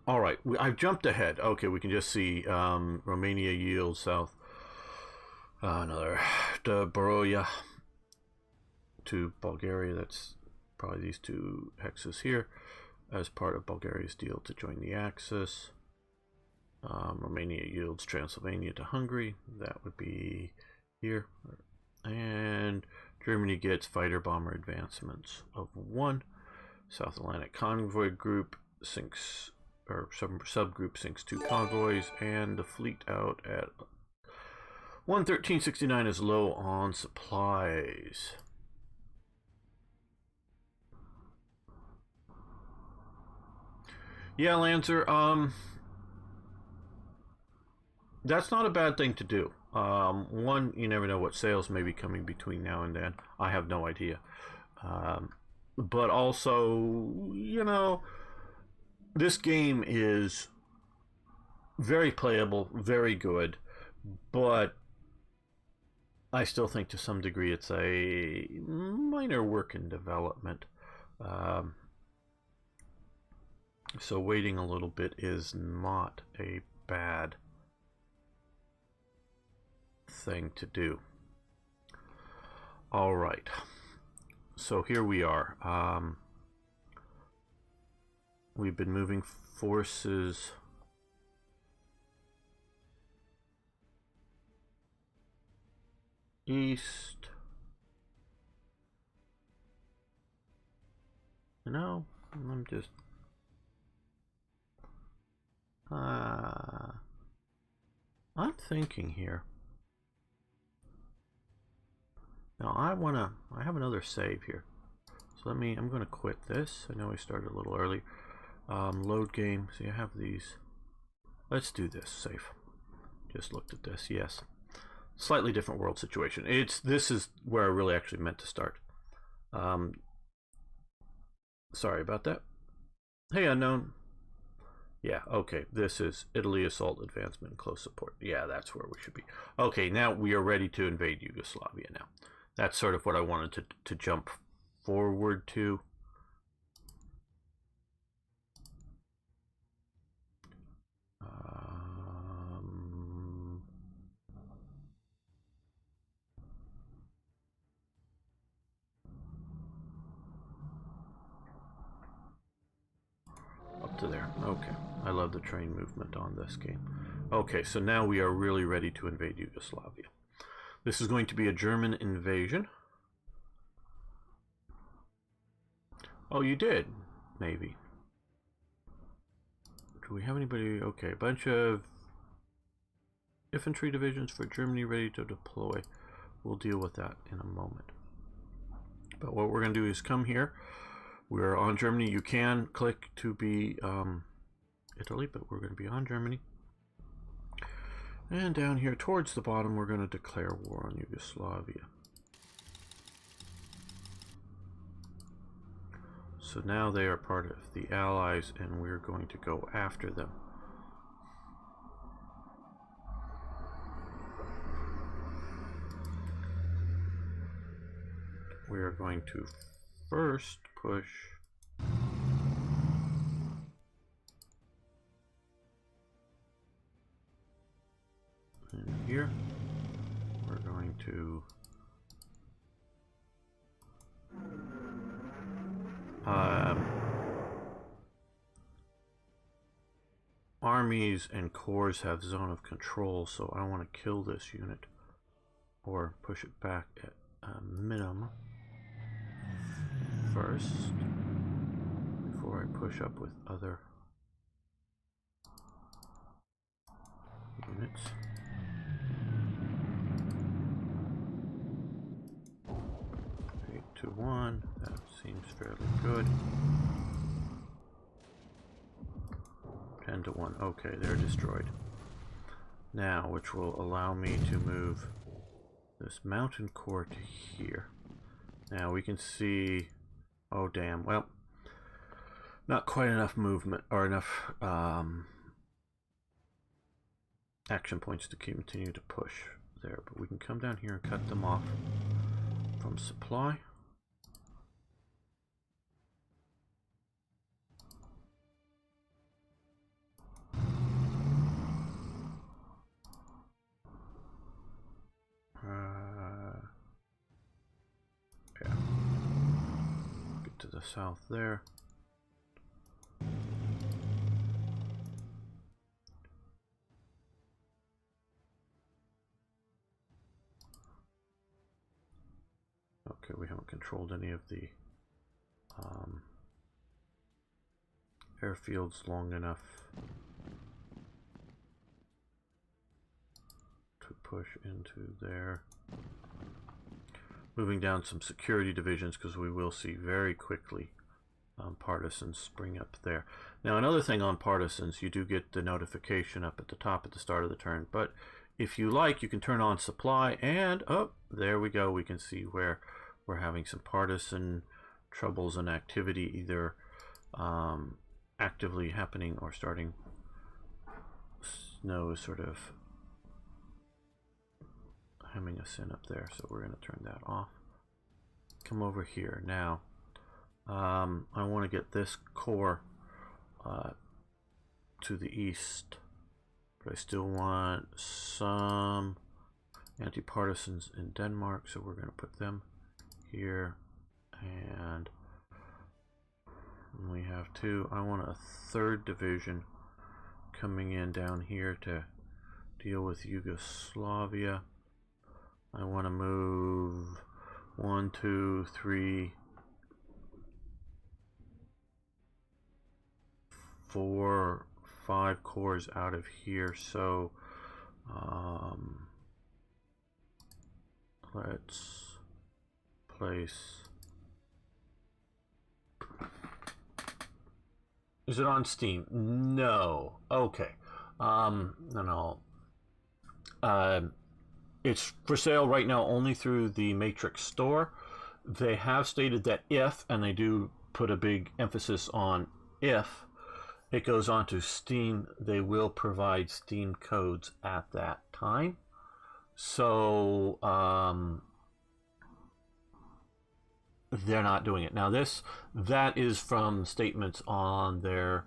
All right, I've jumped ahead. Okay, we can just see Romania yields south. Another Dobroya to Bulgaria. That's probably these two hexes here as part of Bulgaria's deal to join the Axis. Romania yields Transylvania to Hungary. That would be here. And Germany gets fighter bomber advancements of 1. South Atlantic Convoy Group sinks, or subgroup sinks 2 convoys, and the fleet out at 11369 is low on supplies. Yeah, Lancer, that's not a bad thing to do. One, you never know what sales may be coming between now and then. I have no idea. But also, you know, this game is very playable, very good, but I still think to some degree it's a minor work in development. So waiting a little bit is not a bad thing to do. All right. So here we are. We've been moving forces east. No, I'm just I'm thinking here. Now I have another save here. So I'm gonna quit this. I know I started a little early. Load game. See, I have these. Let's do this. Save. Just looked at this. Yes. Slightly different world situation. This is where I really actually meant to start. Sorry about that. Hey, unknown. Yeah, okay. This is Italy assault advancement and close support. Yeah, that's where we should be. Okay, now we are ready to invade Yugoslavia now. That's sort of what I wanted to jump forward to. Up to there. Okay. I love the train movement on this game. Okay, so now we are really ready to invade Yugoslavia. This is going to be a German invasion. Oh, you did? Maybe. Do we have anybody? Okay, a bunch of infantry divisions for Germany ready to deploy. We'll deal with that in a moment. But what we're going to do is come here. We're on Germany. You can click to be Italy, but we're going to be on Germany. And down here towards the bottom, we're going to declare war on Yugoslavia. So now they are part of the Allies, and we're going to go after them. We are going to first push in here. We're going to armies and corps have zone of control, so I want to kill this unit or push it back at a minimum first before I push up with other units. 8-1, that seems fairly good. 10-1, okay, they're destroyed. Now, which will allow me to move this mountain corps to here. Now we can see, oh damn, well, not quite enough movement or enough action points to continue to push there, but we can come down here and cut them off from supply. the south there. Okay, we haven't controlled any of the airfields long enough to push into there. Moving down some security divisions, because we will see very quickly partisans spring up there. Now, another thing on partisans, you do get the notification up at the top at the start of the turn, but if you like, you can turn on supply, and oh, there we go. We can see where we're having some partisan troubles and activity, either actively happening or starting. Snow is sort of hemming us in up there, so we're going to turn that off. Come over here now. I want to get this core to the east, but I still want some anti-partisans in Denmark, so we're going to put them here, and we have two. I want a third division coming in down here to deal with Yugoslavia. I want to move 1, 2, 3, 4, 5 cores out of here. So let's place. Is it on Steam? No. Okay. No. It's for sale right now only through the Matrix store. They have stated that if, and they do put a big emphasis on if, it goes onto Steam, they will provide Steam codes at that time. So they're not doing it. Now that is from statements on their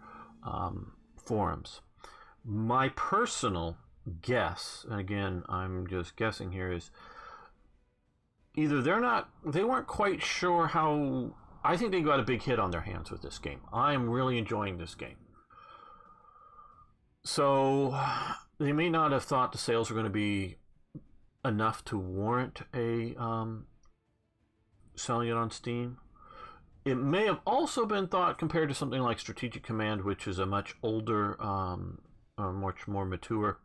forums. My personal guess, and again I'm just guessing here, is either they weren't quite sure how. I think they got a big hit on their hands with this game. I'm really enjoying this game. So they may not have thought the sales were going to be enough to warrant a selling it on Steam. It may have also been thought, compared to something like Strategic Command, which is a much older, much more mature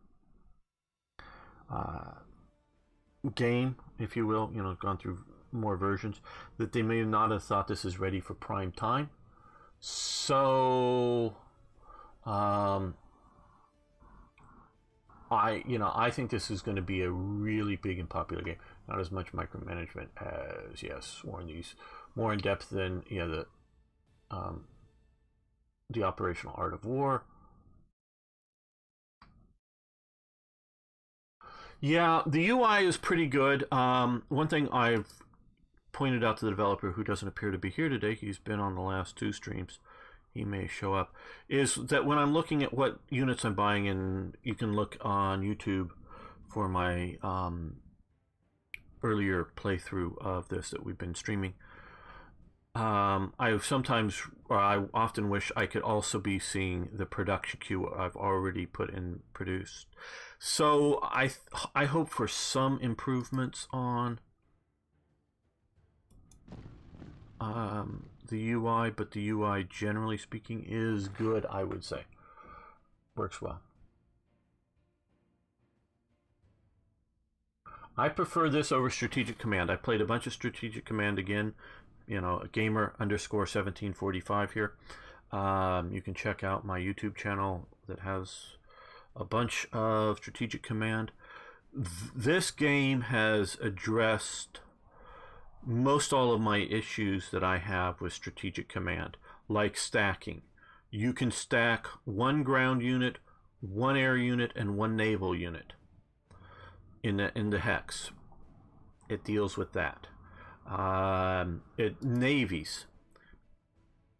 game, if you will, gone through more versions, that they may not have thought this is ready for prime time. So I think this is going to be a really big and popular game. Not as much micromanagement as, yes, more in depth than the operational art of war. Yeah, the UI is pretty good. One thing I've pointed out to the developer, who doesn't appear to be here today, he's been on the last 2 streams, he may show up, is that when I'm looking at what units I'm buying, and you can look on YouTube for my earlier playthrough of this that we've been streaming, I often wish I could also be seeing the production queue I've already put in produced. So I hope for some improvements on the UI, but the UI, generally speaking, is good, I would say. Works well. I prefer this over Strategic Command. I played a bunch of Strategic Command again, gamer_1745 here. You can check out my YouTube channel that has a bunch of Strategic Command. This game has addressed most all of my issues that I have with Strategic Command, like stacking. You can stack 1 ground unit, 1 air unit, and 1 naval unit in the hex. It deals with that. Navies.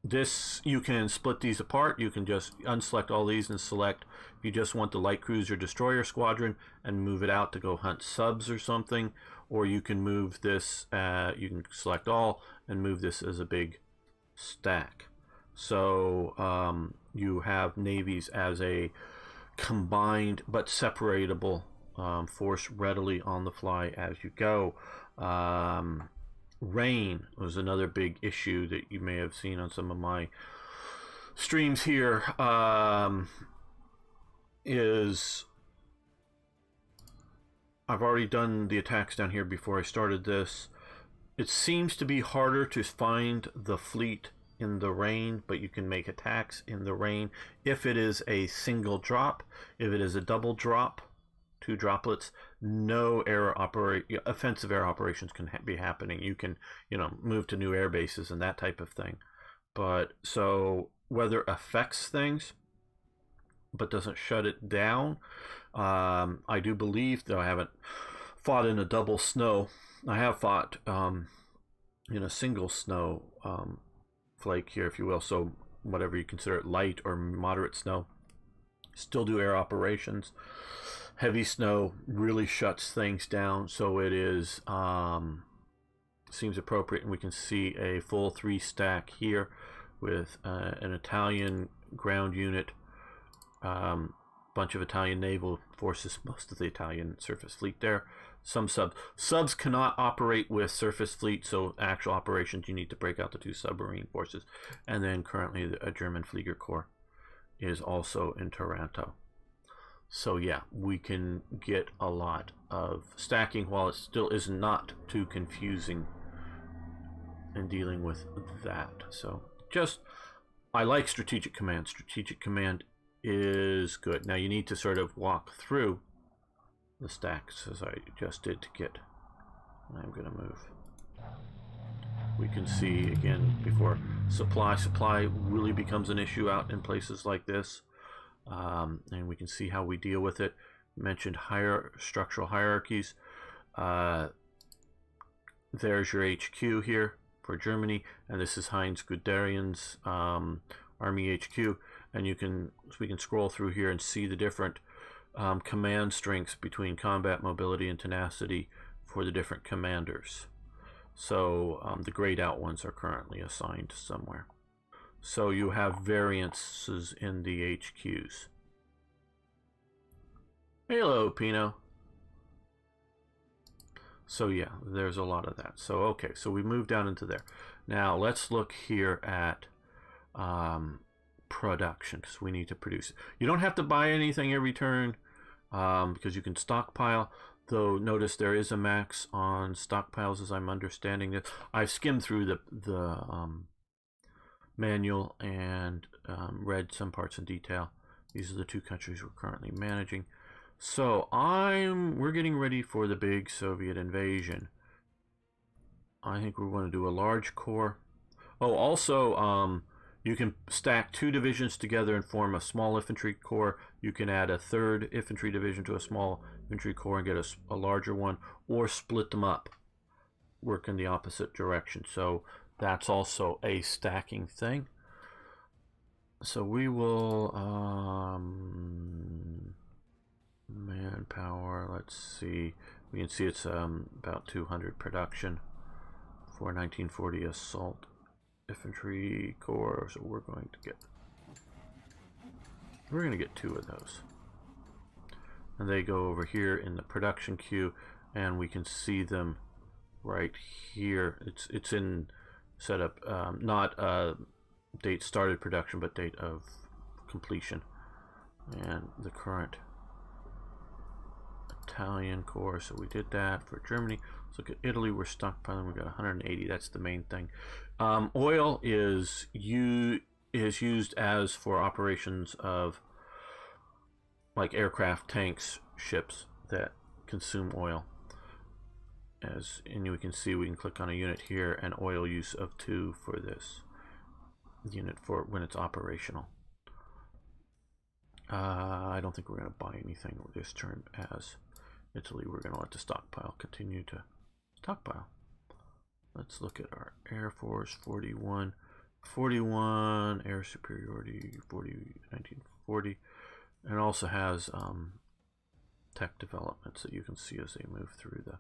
This, you can split these apart. You can just unselect all these and select if you just want the light cruiser destroyer squadron and move it out to go hunt subs or something, or you can move this, you can select all and move this as a big stack. So you have navies as a combined but separatable force readily on the fly as you go. Rain was another big issue that you may have seen on some of my streams here. Is I've already done the attacks down here before I started this. It seems to be harder to find the fleet in the rain, but you can make attacks in the rain if it is a single drop. If it is a double drop, 2 droplets, no offensive air operations can be happening. You can, move to new air bases and that type of thing. But so weather affects things, but doesn't shut it down. I do believe, though I haven't fought in a double snow, I have fought in a single snow flake here, if you will. So whatever you consider it, light or moderate snow, still do air operations. Heavy snow really shuts things down, so it is seems appropriate, and we can see a full 3 stack here with an Italian ground unit, bunch of Italian naval forces, most of the Italian surface fleet there. Some subs cannot operate with surface fleet, so actual operations you need to break out the 2 submarine forces. And then currently a German Flieger Corps is also in Taranto. So yeah, we can get a lot of stacking while it still is not too confusing in dealing with that. So I like strategic command. Strategic command is good. Now you need to sort of walk through the stacks as I just did to get. I'm going to move. We can see again before supply really becomes an issue out in places like this, and we can see how we deal with it. Mentioned higher structural hierarchies. There's your HQ here for Germany, and this is Heinz Guderian's Army HQ, and we can scroll through here and see the different command strengths between combat, mobility, and tenacity for the different commanders. So the grayed out ones are currently assigned somewhere. So you have variances in the HQs. Hello, Pino. So yeah, there's a lot of that. So okay, so we move down into there. Now let's look here at production, because we need to produce. You don't have to buy anything every turn, because you can stockpile. Though notice there is a max on stockpiles, as I'm understanding it. I've skimmed through the manual and read some parts in detail. These are the 2 countries we're currently managing. So we're getting ready for the big Soviet invasion. I think we're going to do a large corps. Oh, also, you can stack 2 divisions together and form a small infantry corps. You can add a 3rd infantry division to a small infantry corps and get a larger one, or split them up, work in the opposite direction. So that's also a stacking thing. So we will manpower, let's see, we can see it's about 200 production for 1940 assault infantry corps. So we're going to get 2 of those, and they go over here in the production queue, and we can see them right here. It's in setup, not date started production, but date of completion. And the current Italian corps, so we did that for Germany. Let's look at Italy. We're stockpiling. We got 180. That's the main thing. Oil is used as for operations of like aircraft, tanks, ships that consume oil. And you can see, we can click on a unit here, and oil use of 2 for this unit for when it's operational. I don't think we're going to buy anything this turn as Italy. We're going to let the stockpile continue to stockpile. Let's look at our Air Force. 41 air superiority, 1940, and also has tech developments that you can see as they move through the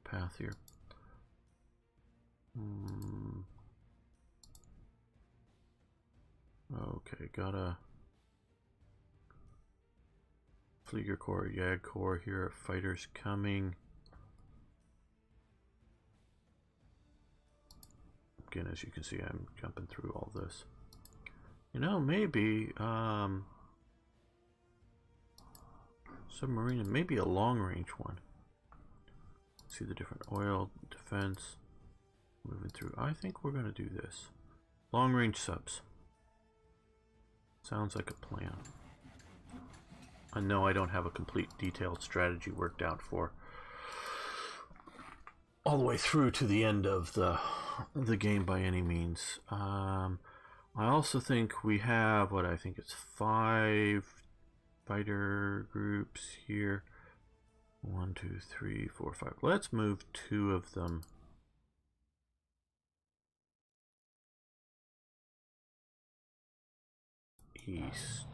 path here. Okay, got a Flieger Corps, Jag Corps here, fighters coming. Again, as you can see, I'm jumping through all this. You know, maybe submarine, maybe a long-range one. See the different oil, defense, moving through. I think we're going to do this. Long-range subs. Sounds like a plan. I know I don't have a complete detailed strategy worked out for all the way through to the end of the game by any means. I also think we have what I think it's 5 fighter groups here. 1, 2, 3, 4, 5. Let's move 2 of them east.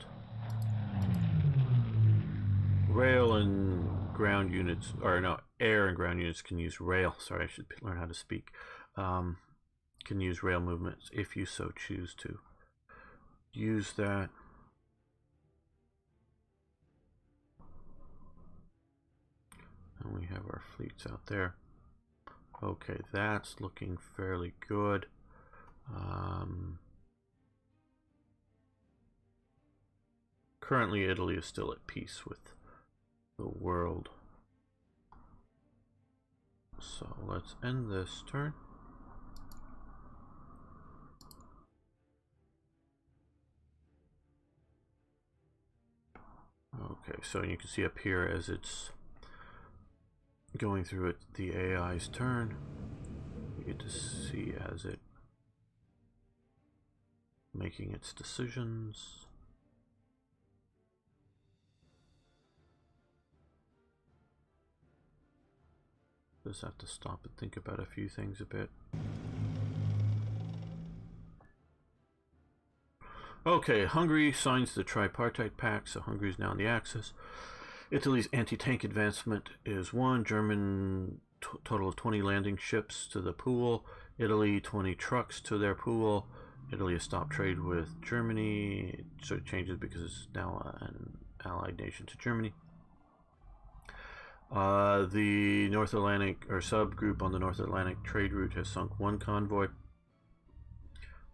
Rail and ground units, or no, air and ground units can use rail. Sorry, I should learn how to speak. Can use rail movements if you so choose to. Use that. And we have our fleets out there. Okay, that's looking fairly good. Currently, Italy is still at peace with the world. So let's end this turn. Okay, so you can see up here as it's going through it, the AI's turn. You get to see as it making its decisions. Just have to stop and think about a few things a bit. Okay, Hungary signs the tripartite pact, so Hungary is now on the Axis. Italy's anti-tank advancement is 1. German total of 20 landing ships to the pool. Italy 20 trucks to their pool. Italy has stopped trade with Germany, so it changes because it's now an allied nation to Germany. The North Atlantic, or subgroup on the North Atlantic trade route, has sunk 1 convoy.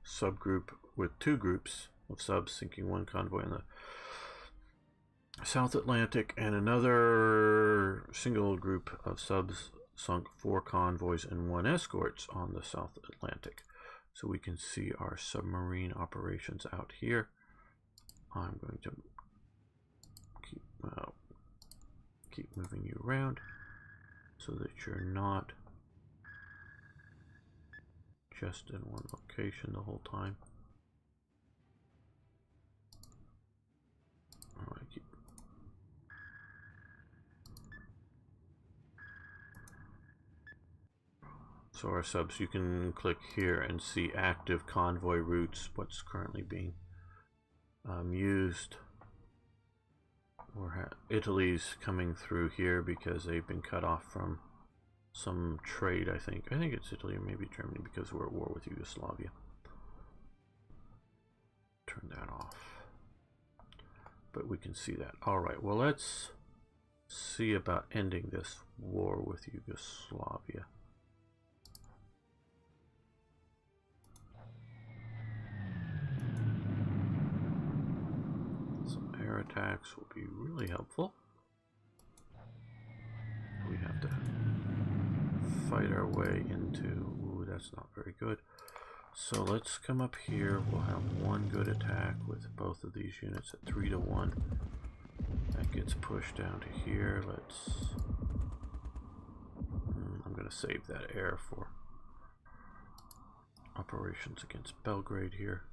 Subgroup with 2 groups of subs sinking 1 convoy in the South Atlantic, and another single group of subs sunk 4 convoys and 1 escorts on the South Atlantic. So we can see our submarine operations out here. I'm going to keep moving you around so that you're not just in one location the whole time. All right, so our subs, you can click here and see active convoy routes, what's currently being used. Italy's coming through here because they've been cut off from some trade, I think. I think it's Italy or maybe Germany because we're at war with Yugoslavia. Turn that off. But we can see that. Alright, well, let's see about ending this war with Yugoslavia. Some air attacks will be really helpful. We have to fight our way into... Ooh, that's not very good. So let's come up here. We'll have 1 good attack with both of these units at 3 to 1. That gets pushed down to here. Let's... I'm going to save that air for operations against Belgrade here.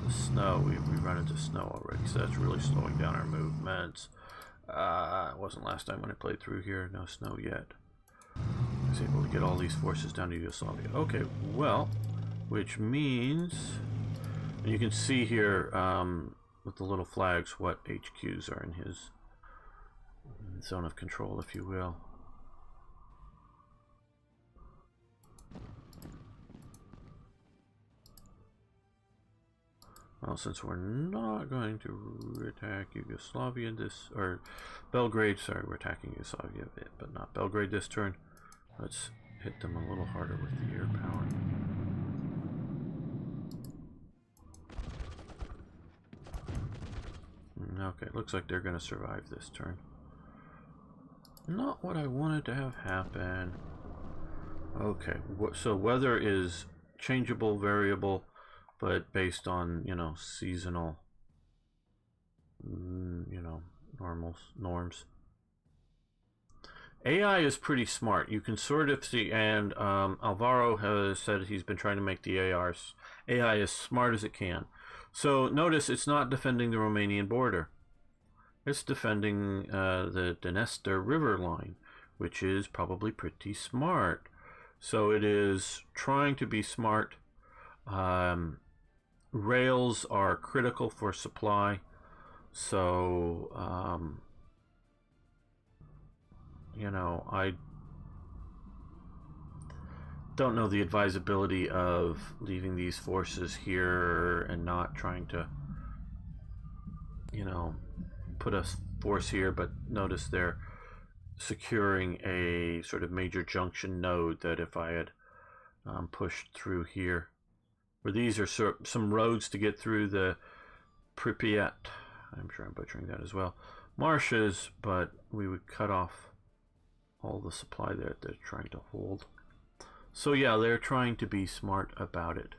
The snow, we've run into snow already, so that's really slowing down our movements. It wasn't last time when I played through here. No snow yet. I was able to get all these forces down to Yugoslavia. Okay, well, which means, and you can see here with the little flags what HQs are in his zone of control, if you will. Well, since we're not going to attack Yugoslavia or Belgrade, sorry, we're attacking Yugoslavia a bit, but not Belgrade this turn. Let's hit them a little harder with the air power. Okay, looks like they're going to survive this turn. Not what I wanted to have happen. Okay, so weather is changeable, variable, but based on, you know, seasonal, you know, norms. AI is pretty smart. You can sort of see, and Alvaro has said he's been trying to make the AI as smart as it can. So notice it's not defending the Romanian border. It's defending the Dnester river line, which is probably pretty smart. So it is trying to be smart. Rails are critical for supply. So, you know, I don't know the advisability of leaving these forces here and not trying to, you know, put a force here, but notice they're securing a sort of major junction node that if I had pushed through here, where these are some roads to get through the Pripyat, I'm sure I'm butchering that as well, marshes, but we would cut off all the supply that they're trying to hold. So yeah, they're trying to be smart about it.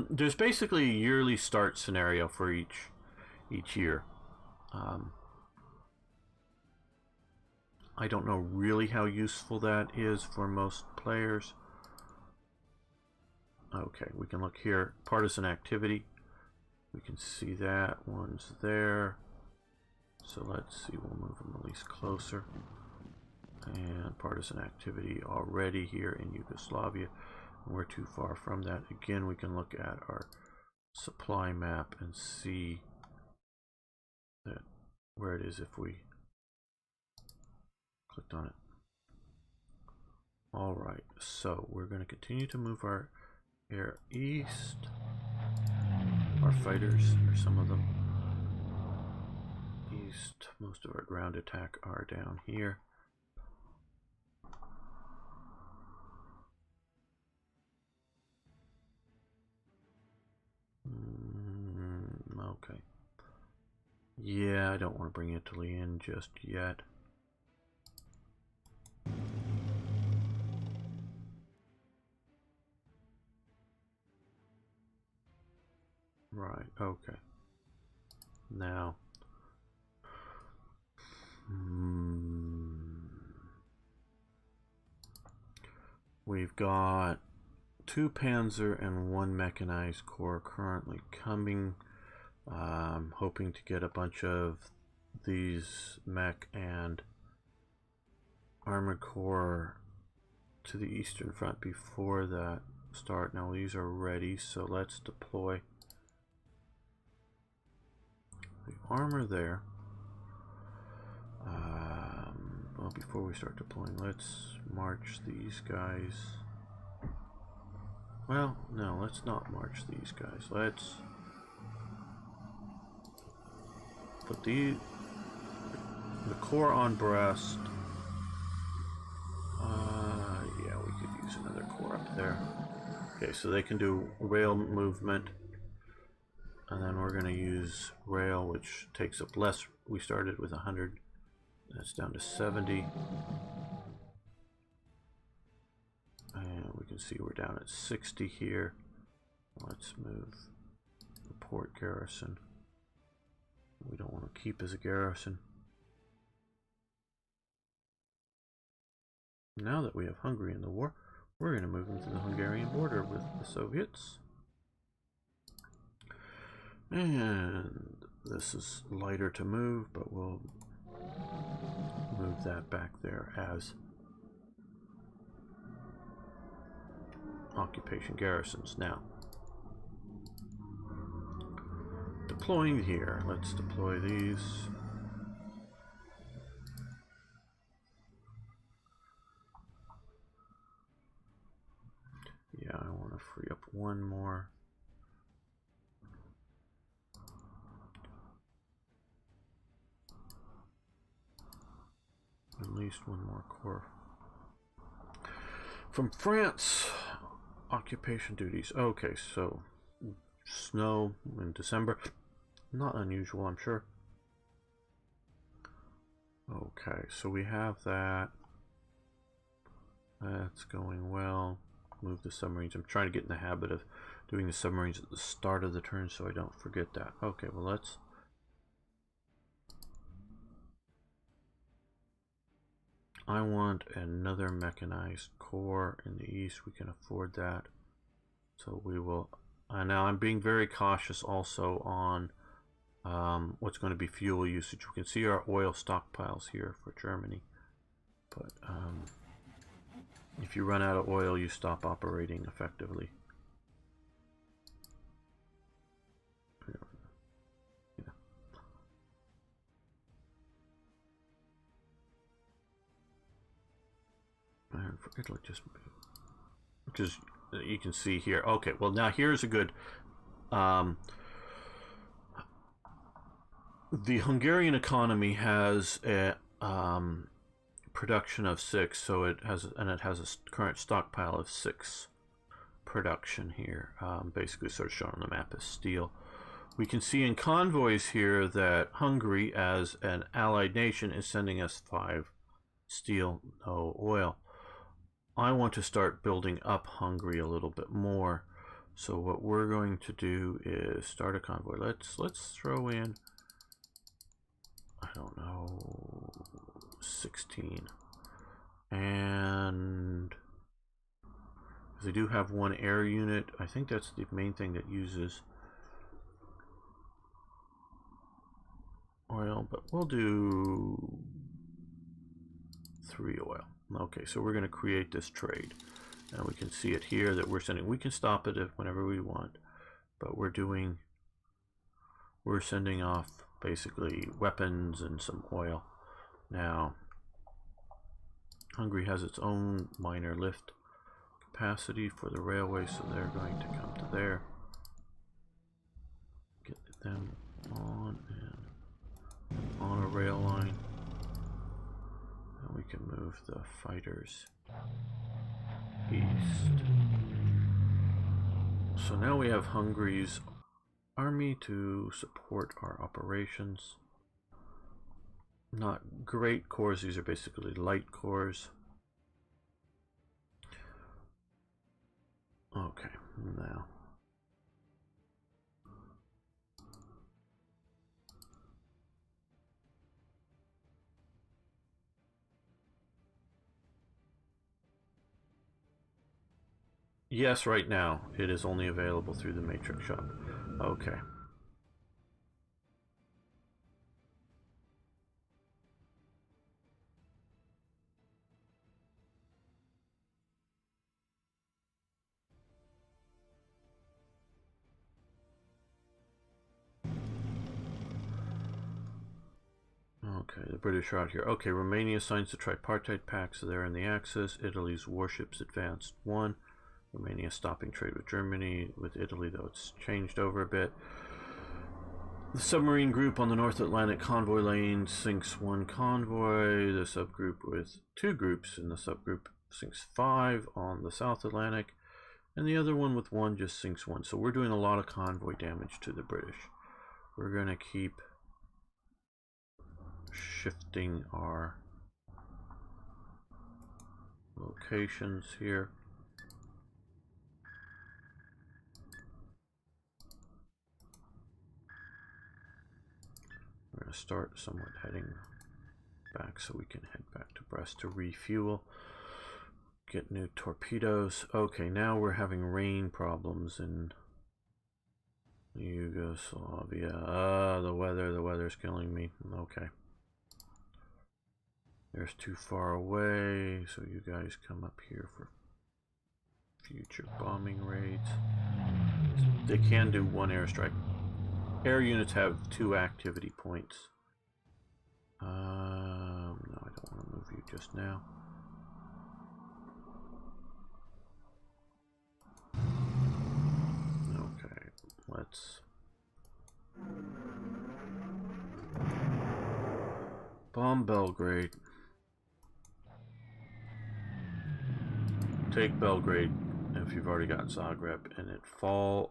There's basically a yearly start scenario for each year. I don't know really how useful that is for most players. Okay, we can look here, partisan activity. We can see that one's there. So let's see, we'll move them at least closer. And partisan activity already here in Yugoslavia. We're too far from that. Again, we can look at our supply map and see that where it is if we clicked on it. All right, so we're going to continue to move our air east. Our fighters, or some of them, east. Most of our ground attack are down here. Okay. Yeah, I don't want to bring Italy in just yet. Right, okay. Now, we've got 2 Panzer and 1 mechanized corps currently coming. Hoping to get a bunch of these mech and armored corps to the eastern front before that start. Now these are ready, so let's deploy the armor there. Well, before we start deploying, let's march these guys. Well, no, let's not march these guys. Let's put the corps on Brest. Yeah, we could use another corps up there. Okay, so they can do rail movement. And then we're going to use rail, which takes up less. We started with 100. That's down to 70. And we can see we're down at 60 here. Let's move the port garrison. We don't want to keep as a garrison. Now that we have Hungary in the war, we're going to move them to the Hungarian border with the Soviets. And this is lighter to move, but we'll move that back there as occupation garrisons. Now, deploying here. Let's deploy these. Yeah, I want to free up one more. At least one more corps. From France, occupation duties. Okay, so snow in December. Not unusual, I'm sure. Okay, so we have that. That's going well. Move the submarines. I'm trying to get in the habit of doing the submarines at the start of the turn so I don't forget that. Okay, well let's... I want another mechanized corps in the east. We can afford that. So we will... now I'm being very cautious also on what's going to be fuel usage. We can see our oil stockpiles here for Germany. But if you run out of oil, you stop operating effectively. Yeah. And for Italy, just because you can see here. Okay, well now here's a good. The Hungarian economy has a production of 6, so it has a current stockpile of 6 production here. Basically, sort of shown on the map as steel. We can see in convoys here that Hungary, as an allied nation, is sending us 5 steel, no oil. I want to start building up Hungary a little bit more. So what we're going to do is start a convoy. Let's throw in, I don't know, 16. And they do have one air unit. I think that's the main thing that uses oil, but we'll do 3 oil. Okay, so we're going to create this trade. And we can see it here that we're sending. We can stop it whenever we want, but we're sending off basically weapons and some oil. Now, Hungary has its own minor lift capacity for the railway, so they're going to come to there. Get them on and on a rail line. And we can move the fighters east. So now we have Hungary's army to support our operations. Not great corps, these are basically light corps. Okay, now. Yes, right now it is only available through the Matrix shop. Okay. Okay, the British are out here. Okay, Romania signs the tripartite pact, so they're in the Axis. Italy's warships advanced 1. Romania stopping trade with Germany. With Italy, though, it's changed over a bit. The submarine group on the North Atlantic convoy lane sinks 1 convoy. The subgroup with 2 groups in the subgroup sinks 5 on the South Atlantic. And the other one with 1 just sinks 1. So we're doing a lot of convoy damage to the British. We're going to keep shifting our locations here. We're going to start somewhat heading back so we can head back to Brest to refuel, get new torpedoes. Okay, now we're having rain problems in Yugoslavia. The weather's killing me. Okay. There's too far away, so you guys come up here for future bombing raids. They can do 1 airstrike. Air units have 2 activity points. No, I don't want to move you just now. units. Bomb Belgrade. Take Belgrade if you've already got Zagreb and it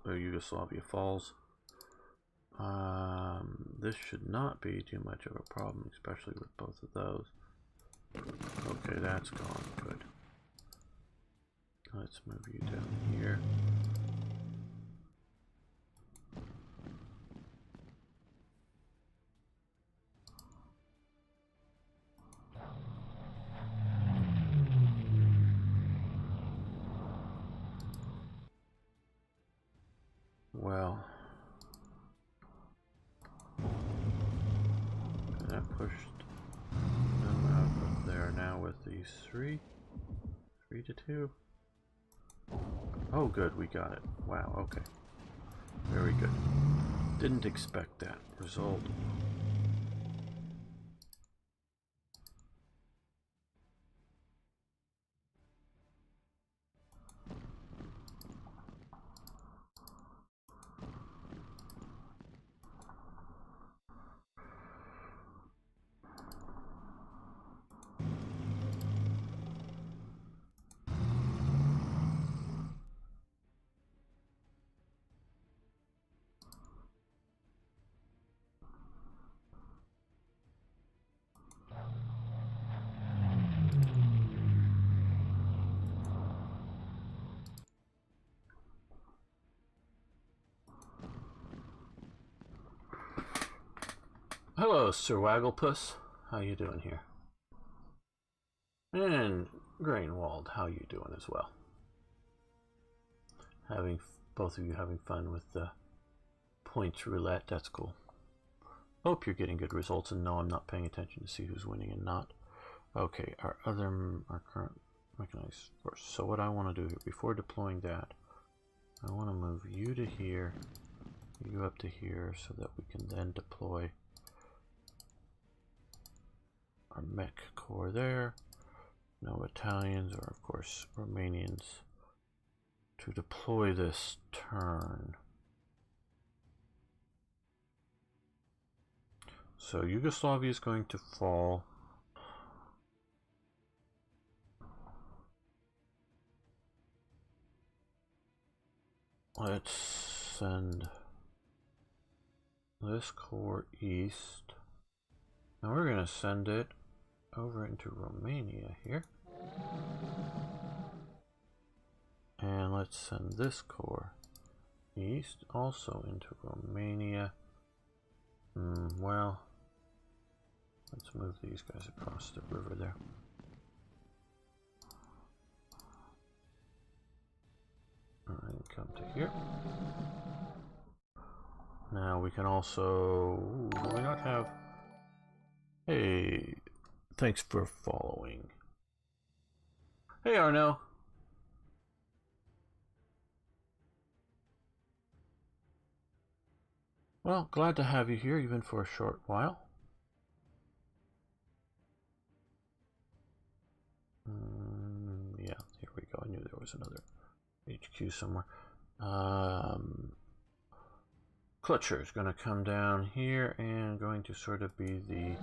Yugoslavia falls. This should not be too much of a problem, especially with both of those. Okay, that's gone. Good. Let's move you down here. Well, that pushed them out of there now with these 3 to 2. Oh good, we got it. Wow, okay. Very good. Didn't expect that result. Hello, Sir Wagglepuss. How you doing here? And Grainwald, how you doing as well? Both of you having fun with the points roulette. That's cool. Hope you're getting good results, and no, I'm not paying attention to see who's winning and not. Okay, our current mechanized force. So what I want to do here, before deploying that, I want to move you to here, you up to here, so that we can then deploy our mech corps there. No Italians, or of course Romanians, to deploy this turn. So Yugoslavia is going to fall. Let's send this corps east. Now we're going to send it over into Romania here. And let's send this corps east also into Romania. Well, let's move these guys across the river there. Alright, come to here. Now we can also... Ooh, do we not have... Hey, thanks for following. Hey, Arno. Well, glad to have you here, even for a short while. Yeah, here we go. I knew there was another HQ somewhere. Clutcher is going to come down here and going to sort of be the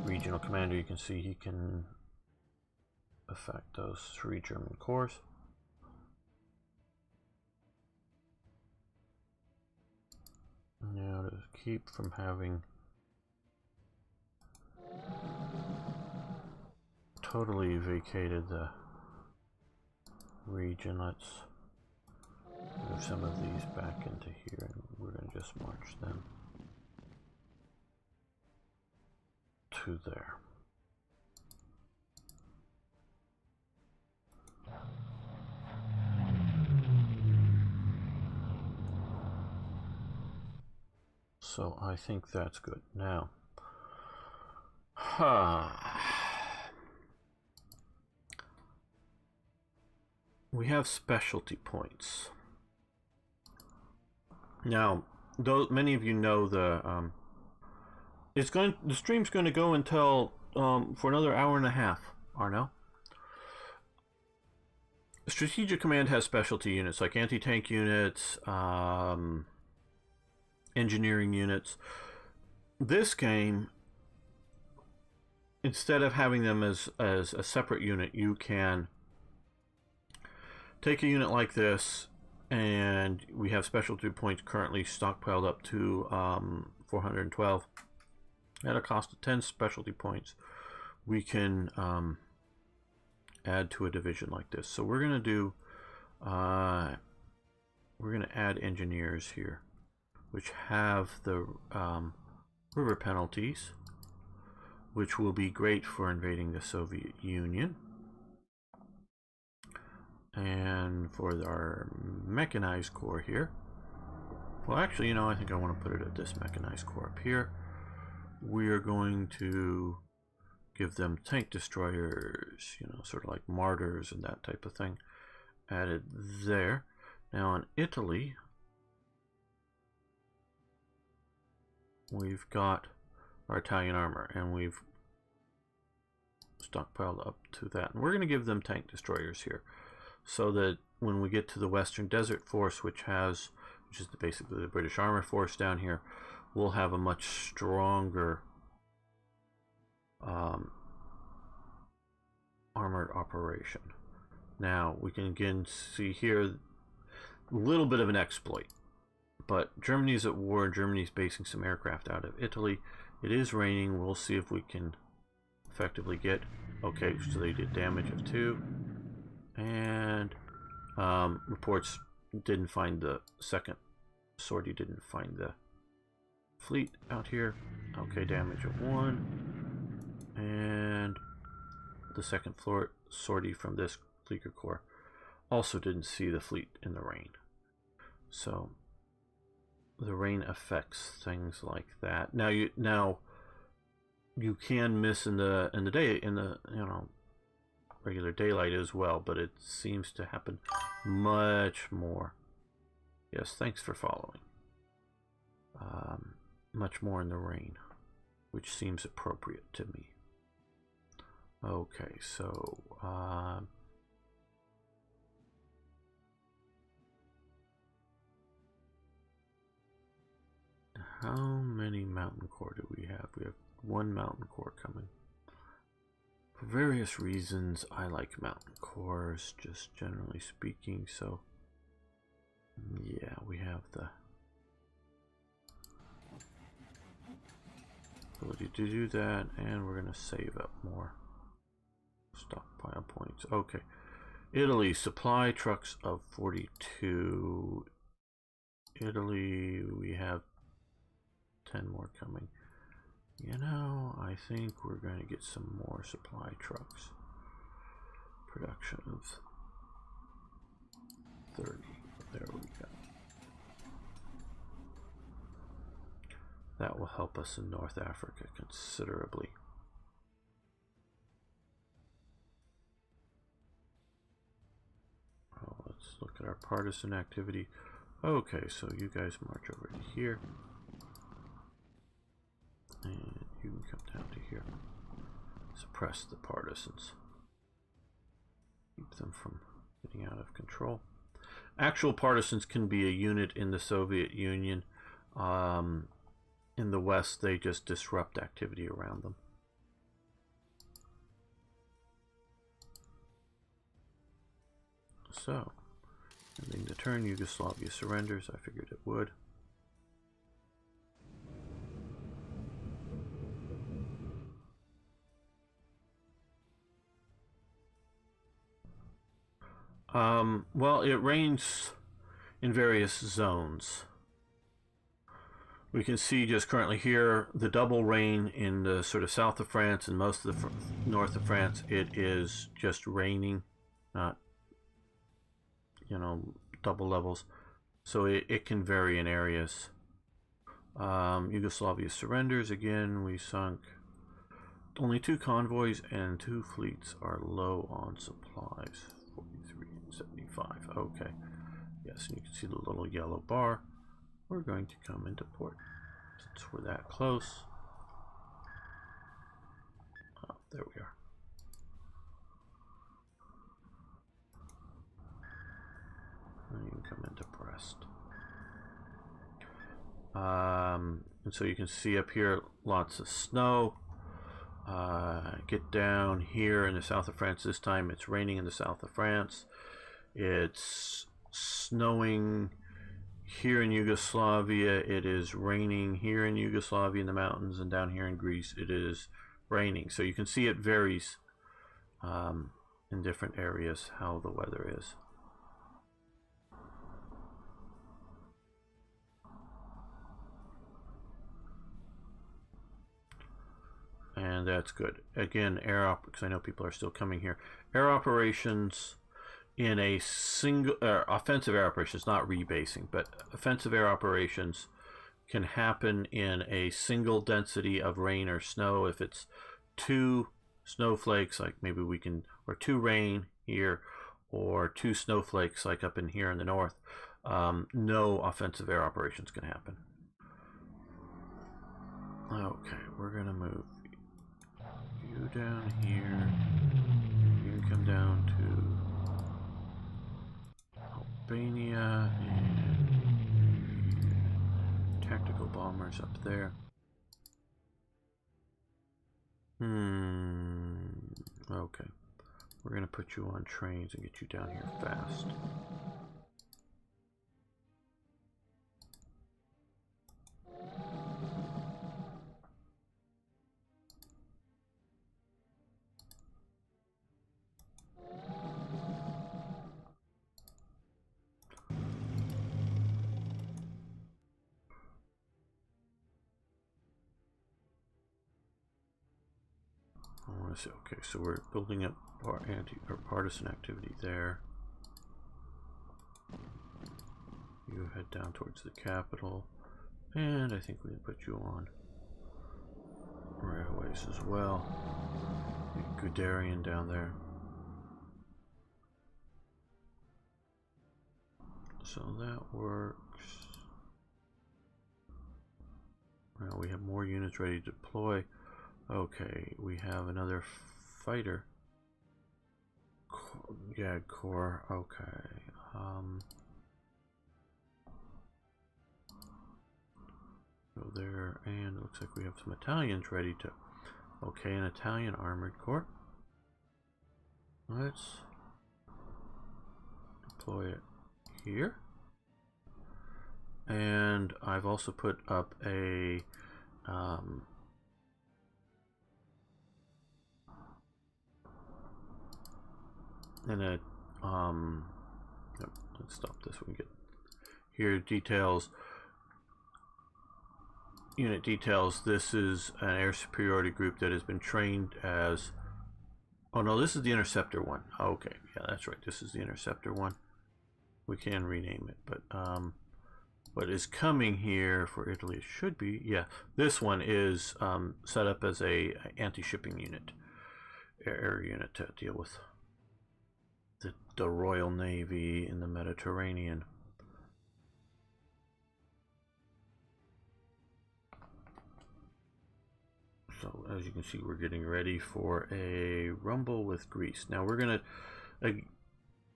regional commander. You can see he can affect those 3 German corps. Now to keep from having totally vacated the region, let's move some of these back into here, and we're going to just march them to there. So I think that's good. Now, we have specialty points. Now, though many of you know the stream's going to go until for another hour and a half. Arno. Strategic Command has specialty units like anti-tank units, engineering units. This game, instead of having them as a separate unit, you can take a unit like this, and we have specialty points currently stockpiled up to 412 at a cost of 10 specialty points. We can add to a division like this. So we're going to do we're going to add engineers here, which have the river penalties, which will be great for invading the Soviet Union. And for our mechanized corps here, well, actually, you know, I think I want to put it at this mechanized corps up here. We are going to give them tank destroyers, you know, sort of like martyrs and that type of thing, added there. Now in Italy, we've got our Italian armor, and we've stockpiled up to that. And we're going to give them tank destroyers here, so that when we get to the Western Desert Force, which is basically the British Armor Force down here, we'll have a much stronger armored operation. Now we can again see here a little bit of an exploit, but Germany's at war. Germany's basing some aircraft out of Italy. It is raining. We'll see if we can effectively get, okay, so they did damage of 2, and reports didn't find the second sortie, didn't find the fleet out here. Okay, damage of 1, and the second sortie from this Fleeger Corps also didn't see the fleet in the rain. So the rain affects things like that. Now you can miss in the day, in the, you know, regular daylight as well, but it seems to happen much more. Yes, thanks for following. Much more in the rain, which seems appropriate to me. Okay, so how many mountain corps do we have? We have 1 mountain corps coming. For various reasons, I like mountain corps, just generally speaking, so yeah, we have the ability to do that, and we're going to save up more stockpile points. Okay, Italy, supply trucks of 42. Italy, we have 10 more coming. You know, I think we're going to get some more supply trucks. Production of 30. There we go. That will help us in North Africa considerably. Oh, let's look at our partisan activity. Okay, so you guys march over to here. And you can come down to here. Suppress the partisans. Keep them from getting out of control. Actual partisans can be a unit in the Soviet Union. In the West, they just disrupt activity around them. So, ending the turn, Yugoslavia surrenders. I figured it would. Well, it rains in various zones. We can see just currently here the double rain in the sort of south of France and most of the north of France. It is just raining, not, you know, double levels. So it can vary in areas. Yugoslavia surrenders again. We sunk. Only 2 convoys and 2 fleets are low on supplies. 43 and 75. Okay. Yes, and you can see the little yellow bar. We're going to come into port since we're that close. Oh, there we are. And you can come into Brest. And so you can see up here lots of snow. Get down here in the south of France. This time it's raining in the south of France. It's snowing here in Yugoslavia. It is raining here in Yugoslavia in the mountains, and down here in Greece it is raining. So you can see it varies in different areas how the weather is. And that's good. Again, because I know people are still coming here. Air operations in a single offensive air operations, not rebasing, but offensive air operations can happen in a single density of rain or snow. If it's 2 snowflakes, like maybe we can, or 2 rain here, or 2 snowflakes like up in here in the north, no offensive air operations can happen. Okay, we're gonna move you down here. You can come down to Albania, and tactical bombers up there. Okay. We're gonna put you on trains and get you down here fast. Okay, so we're building up our partisan activity there. You head down towards the capital, and I think we can put you on railways as well. Guderian down there. So that works. Well, we have more units ready to deploy. Okay, we have another fighter. Yeah, core. Okay. Go there, and it looks like we have some Italians ready to. Okay, an Italian armored corps. Let's deploy it here. And I've also put up a let's stop this. We can get here details. Unit details. This is an air superiority group that has been trained as. Oh no, this is the interceptor one. Okay, yeah, that's right. This is the interceptor one. We can rename it, but what is coming here for Italy should be, yeah, this one is set up as a anti-shipping unit, air unit to deal with the Royal Navy in the Mediterranean. So as you can see, we're getting ready for a rumble with Greece. Now we're gonna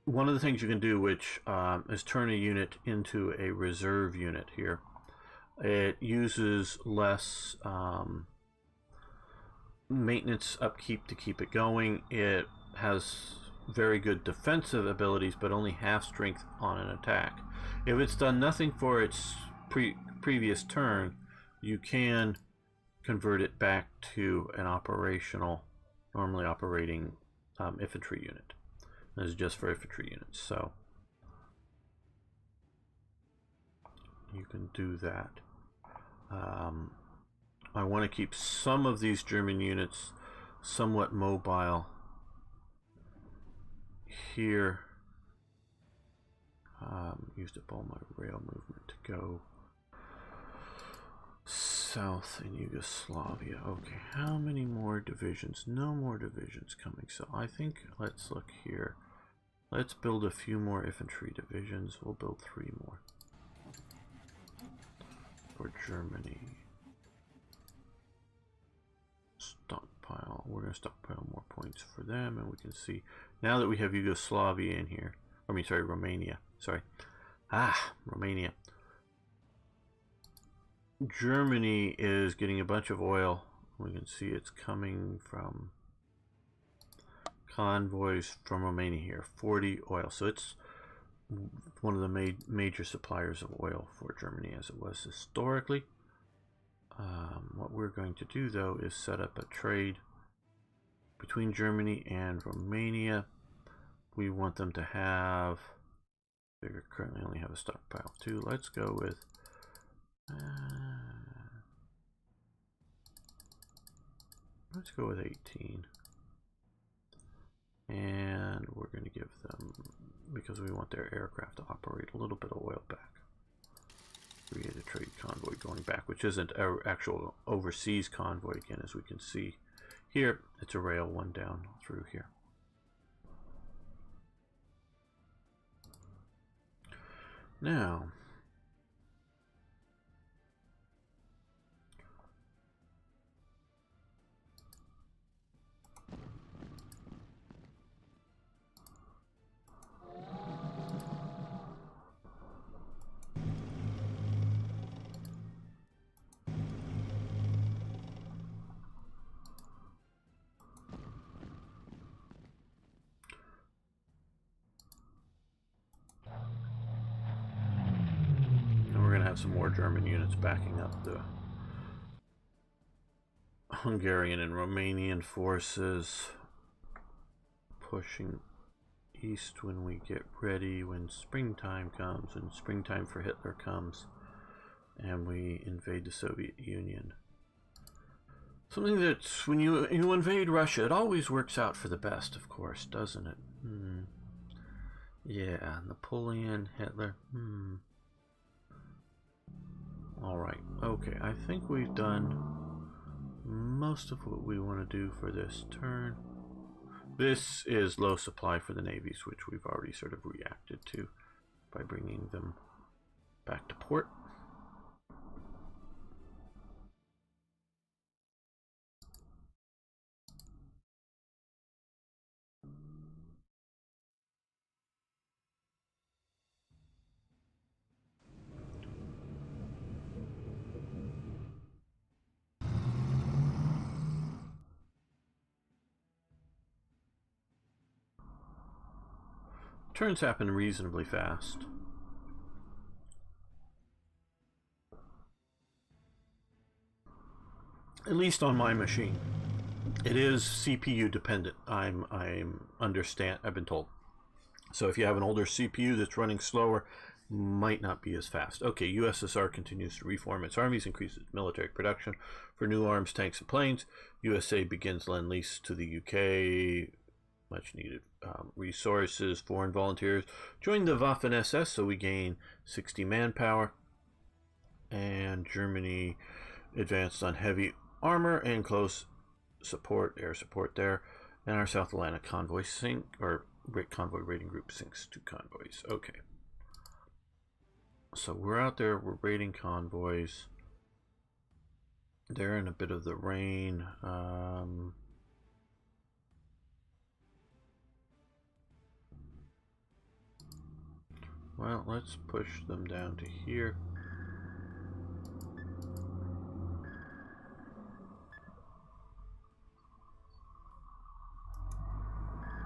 one of the things you can do, which is turn a unit into a reserve unit here. It uses less maintenance upkeep to keep it going. It has very good defensive abilities, but only half strength on an attack. If it's done nothing for its previous turn, you can convert it back to an operational, normally operating infantry unit. This is just for infantry units, so you can do that. I want to keep some of these German units somewhat mobile here. Used up all my rail movement to go south in Yugoslavia. Okay, how many more divisions? No more divisions coming. So I think let's look here. Let's build a few more infantry divisions. We'll build 3 more for Germany. Stockpile. We're going to stockpile more points for them, and we can see now that we have Yugoslavia in here. I mean, sorry, Romania. Sorry. Romania. Germany is getting a bunch of oil. We can see it's coming from convoys from Romania here. 40 oil. So it's one of the major suppliers of oil for Germany, as it was historically. What we're going to do, though, is set up a trade between Germany and Romania. We want them to have... They currently only have a stockpile of 2. Let's go with... let's go with 18. And we're going to give them, because we want their aircraft to operate, a little bit of oil back. Create a trade convoy going back, which isn't an actual overseas convoy, again, as we can see here. It's a rail one down through here. Now, some more German units backing up the Hungarian and Romanian forces, pushing east when we get ready, when springtime comes, when springtime for Hitler comes, and we invade the Soviet Union. Something that's, when you invade Russia, it always works out for the best, of course, doesn't it? Yeah, Napoleon, Hitler, Alright, okay, I think we've done most of what we want to do for this turn. This is low supply for the navies, which we've already sort of reacted to by bringing them back to port. Turns happen reasonably fast. At least on my machine. It is CPU dependent. I've been told. So if you have an older CPU that's running slower, might not be as fast. Okay, USSR continues to reform its armies, increases military production for new arms, tanks, and planes. USA begins lend-lease to the UK. Much needed resources. Foreign volunteers join the Waffen SS, so we gain 60 manpower. And Germany advanced on heavy armor and close support, air support there. And our South Atlantic convoy convoy raiding group sinks 2 convoys. Okay. So we're out there, we're raiding convoys. They're in a bit of the rain. Well, let's push them down to here.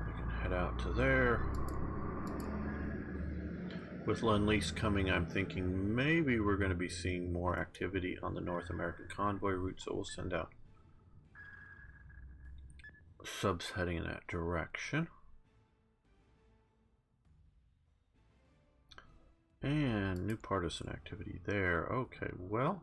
We can head out to there. With Lend-Lease coming, I'm thinking maybe we're going to be seeing more activity on the North American convoy route, so we'll send out subs heading in that direction. And new partisan activity there. Okay, well.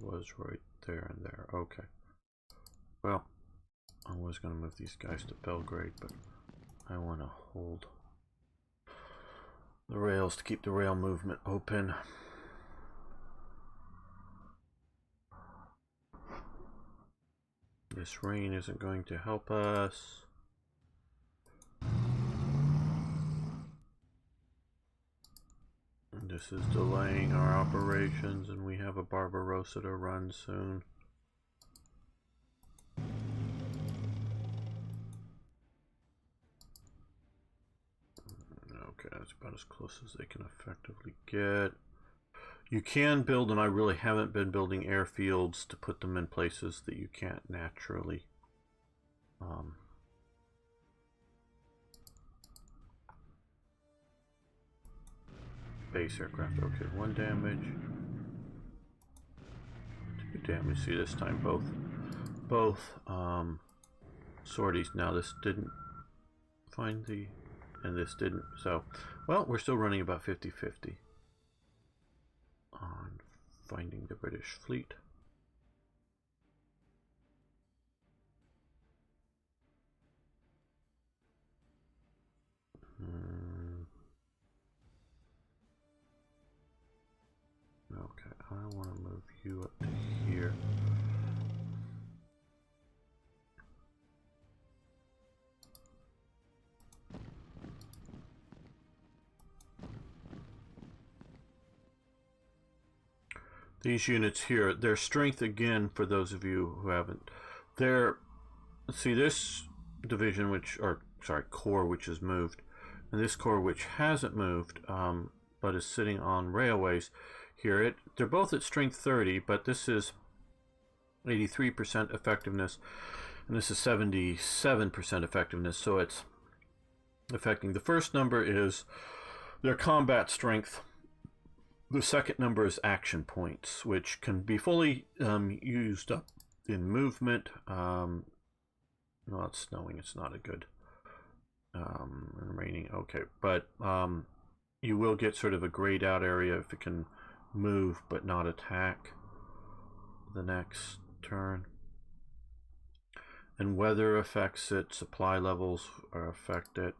Was right there and there. Okay. Well, I was going to move these guys to Belgrade, but I want to hold the rails to keep the rail movement open. This rain isn't going to help us. And this is delaying our operations, and we have a Barbarossa to run soon. Okay, that's about as close as they can effectively get. You can build, and I really haven't been building airfields to put them in places that you can't naturally. Base aircraft, okay, 1 damage. 2 damage, see this time both sorties. Now this didn't find the, and this didn't, so, well, we're still running about 50-50 on finding the British fleet. Okay, I want to move you up to here. These units here, their strength, again, for those of you who haven't, they're, see this division, which, or sorry, corps, which has moved, and this corps, which hasn't moved, but is sitting on railways here. They're both at strength 30, but this is 83% effectiveness, and this is 77% effectiveness, so it's affecting. The first number is their combat strength. The second number is action points, which can be fully used up in movement. No, it's snowing. It's not a good raining. Okay, but you will get sort of a grayed out area if it can move but not attack the next turn. And weather affects it. Supply levels are affected.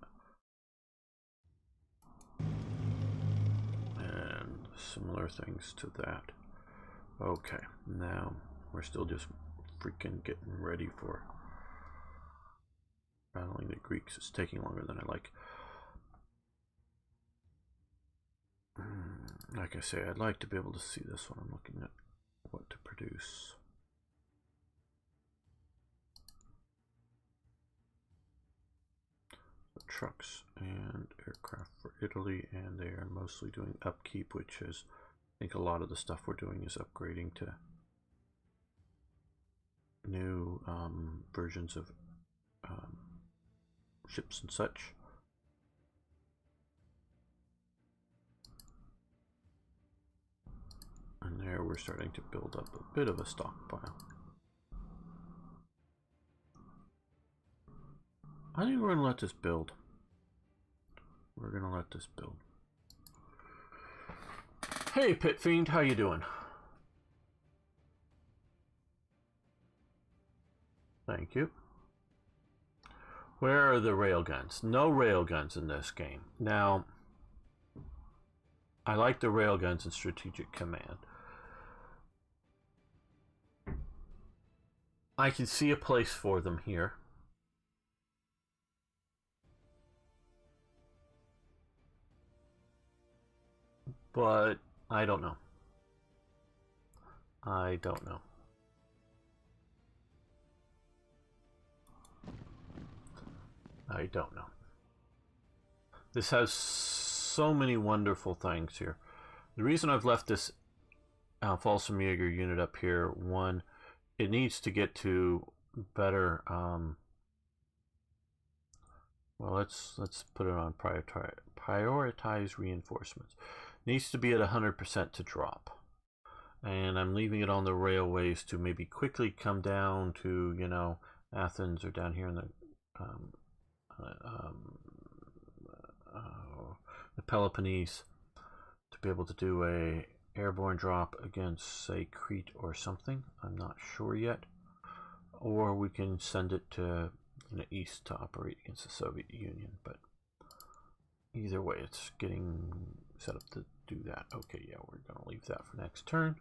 Similar things to that. Okay, now we're still just freaking getting ready for battling the Greeks. It's taking longer than I like. Like I say, I'd like to be able to see this when I'm looking at what to produce. Trucks and aircraft for Italy, and they are mostly doing upkeep, which is, I think a lot of the stuff we're doing is upgrading to new versions of ships and such. And there we're starting to build up a bit of a stockpile. I think we're going to let this build. We're going to let this build. Hey, Pit Fiend, how you doing? Thank you. Where are the railguns? No railguns in this game. Now, I like the railguns in Strategic Command. I can see a place for them here. But I don't know. I don't know. I don't know. This has so many wonderful things here. The reason I've left this Fallschirmjäger unit up here, one, it needs to get to better. Well, let's put it on prioritize reinforcements. Needs to be at 100% to drop, and I'm leaving it on the railways to maybe quickly come down to, you know, Athens or down here in the Peloponnese, to be able to do a airborne drop against, say, Crete or something. I'm not sure yet. Or we can send it to, you know, east to operate against the Soviet Union. But either way, it's getting set up to do that. Okay, yeah, we're going to leave that for next turn.